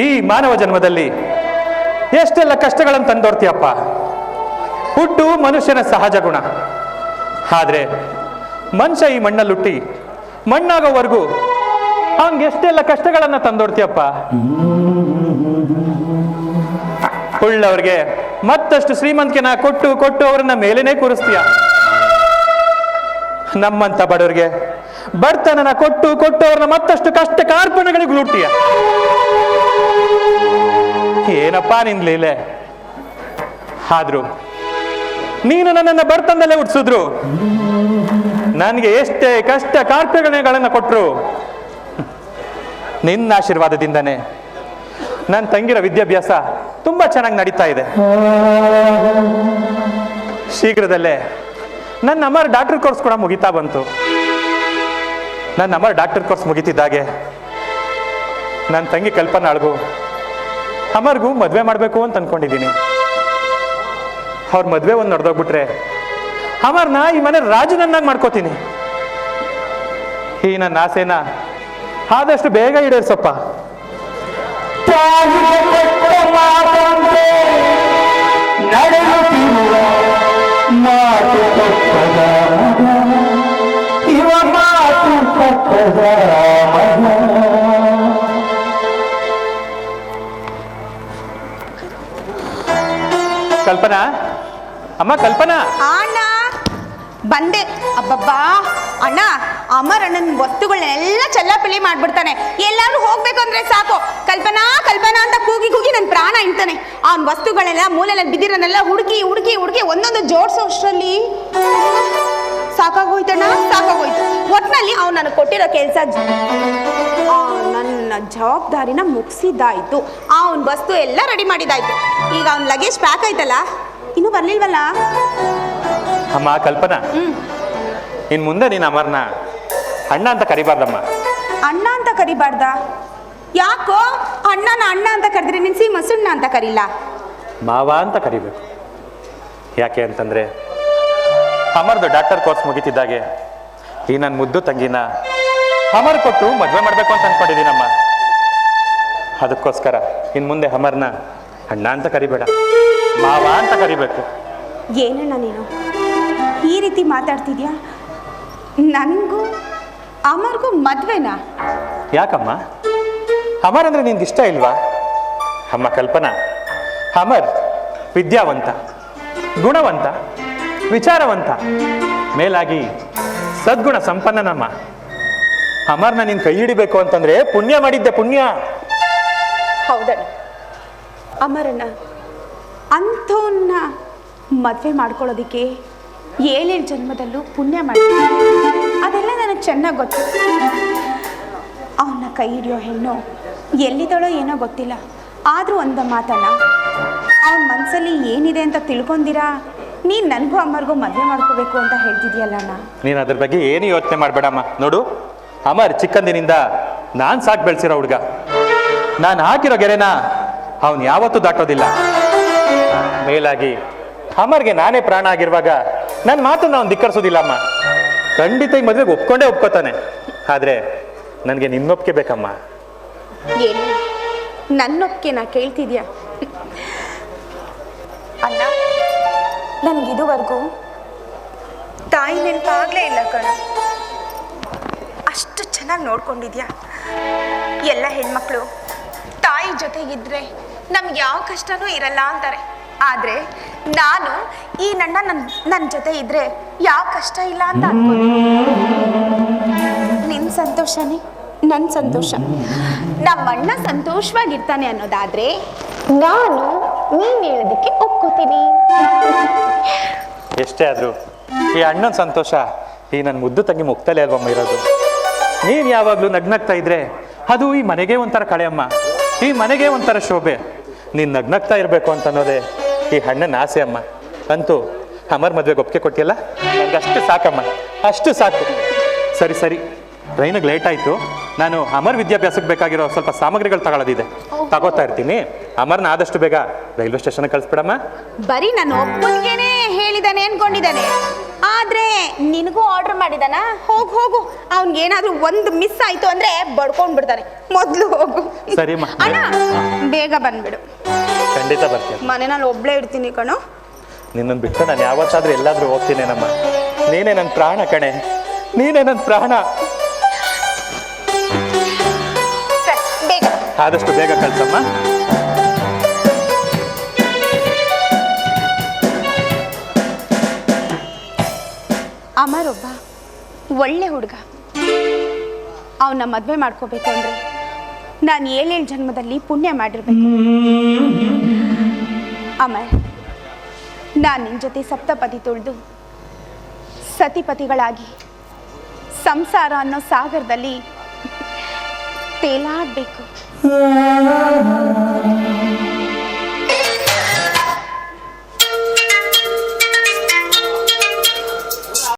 ಈ ಮಾನವ ಜನ್ಮದಲ್ಲಿ ಎಷ್ಟೆಲ್ಲ ಕಷ್ಟಗಳನ್ನು ತಂದೋರ್ತೀಯಪ್ಪ. ಹುಟ್ಟು ಮನುಷ್ಯನ ಸಹಜ ಗುಣ. ಆದ್ರೆ ಮನುಷ್ಯ ಈ ಮಣ್ಣಲ್ಲುಟ್ಟಿ ಮಣ್ಣಾಗೋವರೆಗೂ ಅವನ್ಗೆ ಎಷ್ಟೆಲ್ಲ ಕಷ್ಟಗಳನ್ನ ತಂದೋಡ್ತೀಯಪ್ಪ. ಉಳ್ಳವ್ರಿಗೆ ಮತ್ತಷ್ಟು ಶ್ರೀಮಂತಿಕೆನ ಕೊಟ್ಟು ಕೊಟ್ಟು ಅವರನ್ನ ಮೇಲೇನೆ ಕೂರಿಸ್ತೀಯ. ನಮ್ಮಂತ ಬಡವರಿಗೆ ಬಡತನನ ಕೊಟ್ಟು ಕೊಟ್ಟು ಅವ್ರನ್ನ ಮತ್ತಷ್ಟು ಕಷ್ಟ ಕಾರ್ಪಣ್ಯಗಳಿಗೆ ಗುಳುಟ್ತೀಯ. ಏನಪ್ಪ ನಿನ್ ಲೀಲೆ. ಆದ್ರೂ ನೀನು ನನ್ನನ್ನು ಬಡತನದಲ್ಲೇ ಹುಟ್ಟಿಸಿದ್ರು, ನನಗೆ ಎಷ್ಟೇ ಕಷ್ಟ ಕಾರ್ಪಣ್ಯಗಳನ್ನ ಕೊಟ್ರು ನಿನ್ನ ಆಶೀರ್ವಾದದಿಂದನೇ ನನ್ನ ತಂಗಿರ ವಿದ್ಯಾಭ್ಯಾಸ ತುಂಬಾ ಚೆನ್ನಾಗಿ ನಡೀತಾ ಇದೆ. ಶೀಘ್ರದಲ್ಲೇ ನನ್ನ ಅಮ್ಮರ ಡಾಕ್ಟರ್ ಕೋರ್ಸ್ ಕೂಡ ಮುಗಿತಾ ಬಂತು. ನನ್ನ ಅಮ್ಮರ ಡಾಕ್ಟರ್ ಕೋರ್ಸ್ ಮುಗಿತಿದ್ದಾಗೆ ನನ್ನ ತಂಗಿ ಕಲ್ಪನಾಳ್ಗೂ ಅಮರ್ಗೂ ಮದುವೆ ಮಾಡಬೇಕು ಅಂತ ಅನ್ಕೊಂಡಿದ್ದೀನಿ. ಅವ್ರ ಮದುವೆ ಒಂದು ನಡೆದೋಗ್ಬಿಟ್ರೆ ಅಮರ್ನ ಈ ಮನೆ ರಾಜನನ್ನಾಗಿ ಮಾಡ್ಕೋತೀನಿ. ಈ ನನ್ನ ಆಸೆನ ಆದಷ್ಟು ಬೇಗ ಈಡೇರಿಸಪ್ಪ. ಕಲ್ಪನಾ, ಅಮ್ಮ ಕಲ್ಪನಾ. ಅಣ್ಣ ಬಂದೆ. ಅಬ್ಬಬ್ಬಾ ಅಣ್ಣ, ಅಮರ್ ಅಣ್ಣನ ವಸ್ತುಗಳನ್ನೆಲ್ಲ ಚಲ್ಲಾಪಿಲ್ಲಿ ಮಾಡ್ಬಿಡ್ತಾನೆ. ಎಲ್ಲಾದ್ರೂ ಹೋಗ್ಬೇಕು ಅಂದ್ರೆ ಸಾಕು ಕಲ್ಪನಾ ಕಲ್ಪನಾ ಅಂತ ಕೂಗಿ ಕೂಗಿ ನನ್ನ ಪ್ರಾಣ ಇಂತಾನೆ. ಅವನ ವಸ್ತುಗಳೆಲ್ಲ ಮೂಲೆಯಲ್ಲಿ ಬಿದ್ದಿರೋನೆಲ್ಲ ಹುಡುಕಿ ಹುಡುಕಿ ಹುಡುಕಿ ಒಂದೊಂದು ಜೋಡಿಸೋ ಅಷ್ಟರಲ್ಲಿ ಸಾಕಾಗೋಯ್ತಣ್ಣ, ಸಾಕಾಗೋಯ್ತು. ಒಟ್ನಲ್ಲಿ ಅವ್ನು ನನಗೆ ಕೊಟ್ಟಿರೋ ಕೆಲಸ ನನ್ನ ಜವಾಬ್ದಾರಿನ ಮುಗಿಸಿದ್ದಾಯ್ತು. ಅವನ ವಸ್ತು ಎಲ್ಲ ರೆಡಿ ಮಾಡಿದ್ದಾಯ್ತು. ಈಗ ಅವ್ನ ಲಗೇಜ್ ಪ್ಯಾಕ್ ಆಯ್ತಲ್ಲ, ಇನ್ನೂ ಬರ್ಲಿಲ್ವಲ್ಲ. ಅಮ್ಮ ಕಲ್ಪನಾ, ಇನ್ ಮುಂದೆ ನೀನು ಅಮರ್ನ ಅಣ್ಣ ಅಂತ ಕರಿಬಾರ್ದಮ್ಮ. ಅಣ್ಣ ಅಂತ ಕರಿಬಾರ್ದ? ಯಾಕೋ? ಅಣ್ಣನ ಅಣ್ಣ ಅಂತ ಕರೆದ್ರೆ ನಿನ್ಸಿ ಮಸುಣ್ಣ ಅಂತ ಕರೀಲ? ಮಾವ ಅಂತ ಕರಿಬೇಕು. ಯಾಕೆ ಅಂತಂದ್ರೆ ಅಮರ್ದು ಡಾಕ್ಟರ್ ಕೋರ್ಸ್ ಮುಗಿತಿದ್ದಾಗೆ ಈ ನನ್ನ ಮುದ್ದು ತಂಗಿನ ಅಮರ್ ಕೊಟ್ಟು ಮದುವೆ ಮಾಡಬೇಕು ಅಂತ ಅನ್ಕೊಂಡಿದ್ದೀನಮ್ಮ. ಅದಕ್ಕೋಸ್ಕರ ಇನ್ ಮುಂದೆ ಅಮರ್ನ ಅಣ್ಣ ಅಂತ ಕರಿಬೇಡ, ಮಾವ ಅಂತ ಕರಿಬೇಕು. ಏನಣ್ಣ ನೀನು ಈ ರೀತಿ ಮಾತಾಡ್ತಿದ್ಯಾ? ನನಗೂ ಅಮರ್ಗೂ ಮದ್ವೆನಾ? ಯಾಕಮ್ಮ? ಅಮರ್ ಅಂದ್ರೆ ನಿನ್ಗೆ ಇಷ್ಟ ಇಲ್ವಾ? ಅಮ್ಮ ಕಲ್ಪನಾ, ಅಮರ್ ವಿದ್ಯಾವಂತ, ಗುಣವಂತ, ವಿಚಾರವಂತ, ಮೇಲಾಗಿ ಸದ್ಗುಣ ಸಂಪನ್ನನಮ್ಮ. ಅಮರ್ನ ನೀನ್ ಕೈ ಹಿಡಿಬೇಕು ಅಂತಂದ್ರೆ ಪುಣ್ಯ ಮಾಡಿದ್ದೆ, ಪುಣ್ಯ. ಹೌದಣ್ಣ, ಅಮರಣ್ಣ ಅಂಥವನ್ನ ಮದುವೆ ಮಾಡ್ಕೊಳ್ಳೋದಿಕ್ಕೆ 7 ಜನ್ಮದಲ್ಲೂ ಪುಣ್ಯ ಮಾಡಿ, ಅದೆಲ್ಲ ನನಗೆ ಚೆನ್ನಾಗಿ ಗೊತ್ತು. ಅವನ್ನ ಕೈ ಹಿಡಿಯೋ ಹೆಣ್ಣು ಎಲ್ಲಿದಳೋ ಏನೋ ಗೊತ್ತಿಲ್ಲ. ಆದರೂ ಒಂದು ಮಾತಣ್ಣ, ಅವನ ಮನಸ್ಸಲ್ಲಿ ಏನಿದೆ ಅಂತ ತಿಳ್ಕೊಂಡಿರಾ ನೀನು ನನಗೂ ಅಮ್ಮರಿಗೂ ಮದುವೆ ಮಾಡ್ಕೋಬೇಕು ಅಂತ ಹೇಳ್ತಿದ್ಯಲ್ಲ ಅಣ್ಣ. ನೀನು ಅದ್ರ ಬಗ್ಗೆ ಏನು ಯೋಚನೆ ಮಾಡಬೇಡಮ್ಮ. ನೋಡು, ಅಮರ್ ಚಿಕ್ಕಂದಿನಿಂದ ನಾನು ಸಾಕು ಬೆಳೆಸಿರೋ ಹುಡುಗ. ನಾನು ಹಾಕಿರೋ ಗೆರೆನ ಅವನು ಯಾವತ್ತೂ ದಾಟೋದಿಲ್ಲ. ಮೇಲಾಗಿ ಅಮರ್ಗೆ ನಾನೇ ಪ್ರಾಣ ಆಗಿರುವಾಗ ನನ್ನ ಮಾತನ್ನು ಅವನು ಧಿಕ್ಕರಿಸೋದಿಲ್ಲ ಅಮ್ಮ. ಖಂಡಿತ ಈ ಮದುವೆಗೆ ಒಪ್ಕೊಂಡೇ ಒಪ್ಕೋತಾನೆ. ಆದರೆ ನನಗೆ ನಿನ್ನೊಪ್ಪಿಗೆ ಬೇಕಮ್ಮ. ಏನು ನನ್ನೊಪ್ಪಿಗೆ ನಾ ಕೇಳ್ತಿದ್ಯಾ? ಅಣ್ಣ, ನನಗಿದುವರೆಗೂ ತಾಯಿ ನೆನಪಾಗಲೇ ಇಲ್ಲ ಕಣ. ಅಷ್ಟು ಚೆನ್ನಾಗಿ ನೋಡ್ಕೊಂಡಿದ್ಯಾ. ಎಲ್ಲ ಹೆಣ್ಮಕ್ಳು ತಾಯಿ ಜೊತೆಗಿದ್ರೆ ನಮ್ಗೆ ಯಾವ ಕಷ್ಟನೂ ಇರಲ್ಲ ಅಂತಾರೆ. ಆದರೆ ನಾನು ಈ ನನ್ನ ಜೊತೆ ಇದ್ರೆ ಯಾವ ಕಷ್ಟ ಇಲ್ಲ ಅಂತ ಅನ್ಕೊಂಡು, ನಿನ್ನ ಸಂತೋಷನೇ ನನ್ನ ಸಂತೋಷ. ನಮ್ಮಣ್ಣ ಸಂತೋಷವಾಗಿರ್ತಾನೆ ಅನ್ನೋದಾದ್ರೆ ನಾನು ನೀನು ಹೇಳೋದಕ್ಕೆ ಒಪ್ಕೋತೀನಿ. ಎಷ್ಟೇ ಆದರೂ ಈ ಅಣ್ಣನ ಸಂತೋಷ ಈ ನನ್ನ ಮುದ್ದು ತಂಗಿ ಮುಕ್ತಲೇ ಅಲ್ವಮ್ಮ ಇರೋದು. ನೀನು ಯಾವಾಗಲೂ ನಗ್ನಗ್ತಾ ಇದ್ರೆ ಅದು ಈ ಮನೆಗೆ ಒಂಥರ ಕಳೆಯಮ್ಮ, ಈ ಮನೆಗೆ ಒಂಥರ ಶೋಭೆ. ನೀನು ನಗ್ನಗ್ತಾ ಇರಬೇಕು ಅಂತ ಅನ್ನೋದೇ ಈ ಅಣ್ಣನ ಆಸೆ ಅಮ್ಮ. ಅಂತೂ ಅಮರ್ ಮದುವೆಗೆ ಒಪ್ಪಿಗೆ ಕೊಟ್ಟಿಯಲ್ಲ, ನನಗೆ ಅಷ್ಟು ಸಾಕಮ್ಮ, ಅಷ್ಟು ಸಾಕು. ಸರಿ ಸರಿ, ಟ್ರೈನಿಗೆ ಲೇಟ್ ಆಯಿತು. ನಾನು ಅಮರ್ ವಿದ್ಯಾಭ್ಯಾಸಕ್ಕೆ ಬೇಕಾಗಿರೋ ಸ್ವಲ್ಪ ಸಾಮಗ್ರಿಗಳು ತಗೊಳ್ಳೋದಿದೆ, ತಗೋತಾ ಇರ್ತೀನಿ. ಅಮರ್ನ ಆದಷ್ಟು ಬೇಗ ರೈಲ್ವೆ ಸ್ಟೇಷನ್ಗೆ ಕಳಿಸ್ಬಿಡಮ್ಮ. ಬರೀ ನಾನು ಒಬ್ಬನಿಗೇನೆ ಹೇಳಿದ್ದಾನೆ ಅನ್ಕೊಂಡಿದ್ದಾನೆ. ಆದ್ರೆ ನಿನಗೂ ಆರ್ಡರ್ ಮಾಡಿದಾನ? ಹೋಗು ಹೋಗು, ಅವ್ನಿಗೇನಾದ್ರೂ ಒಂದು ಮಿಸ್ ಆಯ್ತು ಅಂದ್ರೆ ಬಡ್ಕೊಂಡ್ಬಿಡ್ತಾನೆ. ಮೊದ್ಲು ಹೋಗು. ಸರಿಮ್ಮ. ಅಣ್ಣ ಬೇಗ ಬಂದ್ಬಿಡು. ಖಂಡಿತ ಬರ್ತೀನಿ. ಮನೆಯಲ್ಲಿ ಒಬ್ಳೇ ಇರ್ತೀನಿ ಕಣೋ. ನಿನ್ನನ್ನು ಬಿಟ್ಟು ನಾನು ಯಾವತ್ತಾದ್ರೂ ಎಲ್ಲಾದ್ರೂ ಹೋಗ್ತೀನೇನಮ್ಮ. ನೀನೇ ನನ್ನ ಪ್ರಾಣ ಕಣೆ, ನೀನೇ ನನ್ನ ಪ್ರಾಣ. ಬೇಗ ಆದಷ್ಟು ಬೇಗ ಕಳ್ಸಮ್ಮ. ಅಮರೊಬ್ಬ ಒಳ್ಳೆ ಹುಡುಗ. ಅವನ ಮದುವೆ ಮಾಡ್ಕೋಬೇಕು ಅಂದ್ರೆ ನಾನು 7 ಜನ್ಮದಲ್ಲಿ ಪುಣ್ಯ ಮಾಡಿರ್ಬೇಕು. ಅಮರ್, ನಾನು ನಿನ್ನ ಜೊತೆ ಸಪ್ತಪದಿ ತುಳಿದು ಸತಿಪತಿಗಳಾಗಿ ಸಂಸಾರ ಅನ್ನೋ ಸಾಗರದಲ್ಲಿ ತೇಲಾಡಬೇಕು.